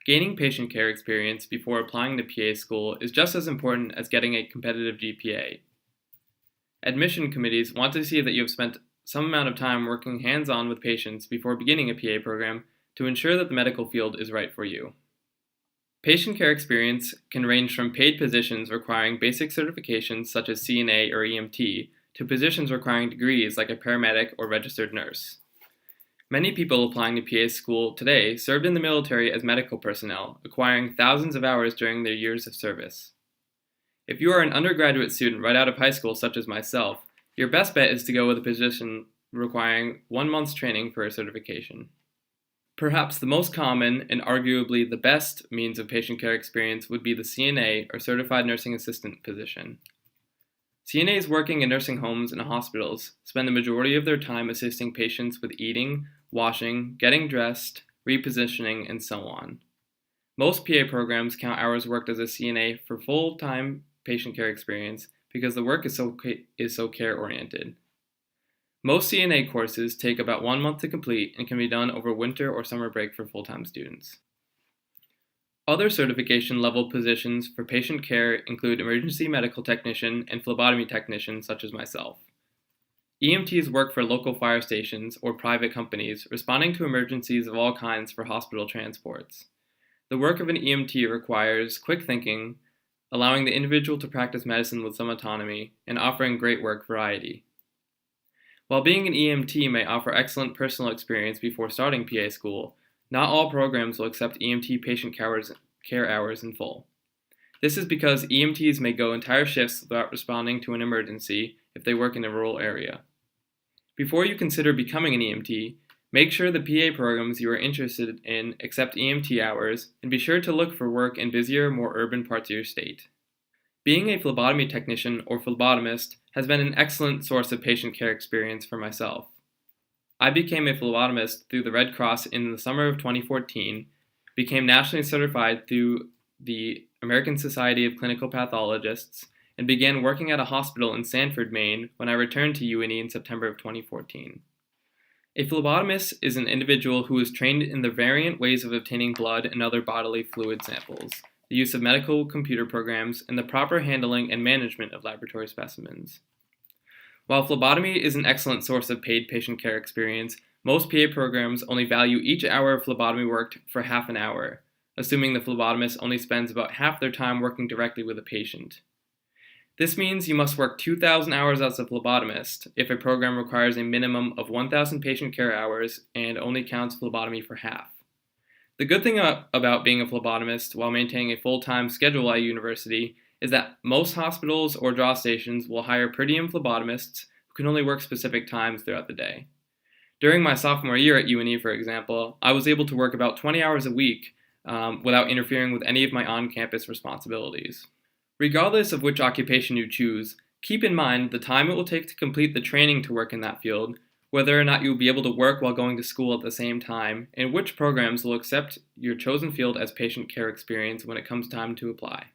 Gaining patient care experience before applying to PA school is just as important as getting a competitive GPA. Admission committees want to see that you have spent some amount of time working hands-on with patients before beginning a PA program to ensure that the medical field is right for you. Patient care experience can range from paid positions requiring basic certifications such as CNA or EMT to positions requiring degrees like a paramedic or registered nurse. Many people applying to PA school today served in the military as medical personnel, acquiring thousands of hours during their years of service. If you are an undergraduate student right out of high school, such as myself, your best bet is to go with a position requiring 1 month's training for a certification. Perhaps the most common and arguably the best means of patient care experience would be the CNA or Certified Nursing Assistant position. CNAs working in nursing homes and hospitals spend the majority of their time assisting patients with eating, washing, getting dressed, repositioning, and so on. Most PA programs count hours worked as a CNA for full-time patient care experience because the work is so care-oriented. Most CNA courses take about 1 month to complete and can be done over winter or summer break for full-time students. Other certification level positions for patient care include emergency medical technician and phlebotomy technician such as myself. EMTs work for local fire stations or private companies responding to emergencies of all kinds for hospital transports. The work of an EMT requires quick thinking, allowing the individual to practice medicine with some autonomy, and offering great work variety. While being an EMT may offer excellent personal experience before starting PA school, not all programs will accept EMT patient care hours in full. This is because EMTs may go entire shifts without responding to an emergency if they work in a rural area. Before you consider becoming an EMT, make sure the PA programs you are interested in accept EMT hours, and be sure to look for work in busier, more urban parts of your state. Being a phlebotomy technician or phlebotomist has been an excellent source of patient care experience for myself. I became a phlebotomist through the Red Cross in the summer of 2014, became nationally certified through the American Society of Clinical Pathologists, and began working at a hospital in Sanford, Maine when I returned to UNE in September of 2014. A phlebotomist is an individual who is trained in the variant ways of obtaining blood and other bodily fluid samples, the use of medical computer programs, and the proper handling and management of laboratory specimens. While phlebotomy is an excellent source of paid patient care experience, most PA programs only value each hour of phlebotomy worked for half an hour, assuming the phlebotomist only spends about half their time working directly with a patient. This means you must work 2,000 hours as a phlebotomist if a program requires a minimum of 1,000 patient care hours and only counts phlebotomy for half. The good thing about being a phlebotomist while maintaining a full-time schedule at university is that most hospitals or draw stations will hire per diem phlebotomists who can only work specific times throughout the day. During my sophomore year at UNE, for example, I was able to work about 20 hours a week without interfering with any of my on-campus responsibilities. Regardless of which occupation you choose, keep in mind the time it will take to complete the training to work in that field, whether or not you will be able to work while going to school at the same time, and which programs will accept your chosen field as patient care experience when it comes time to apply.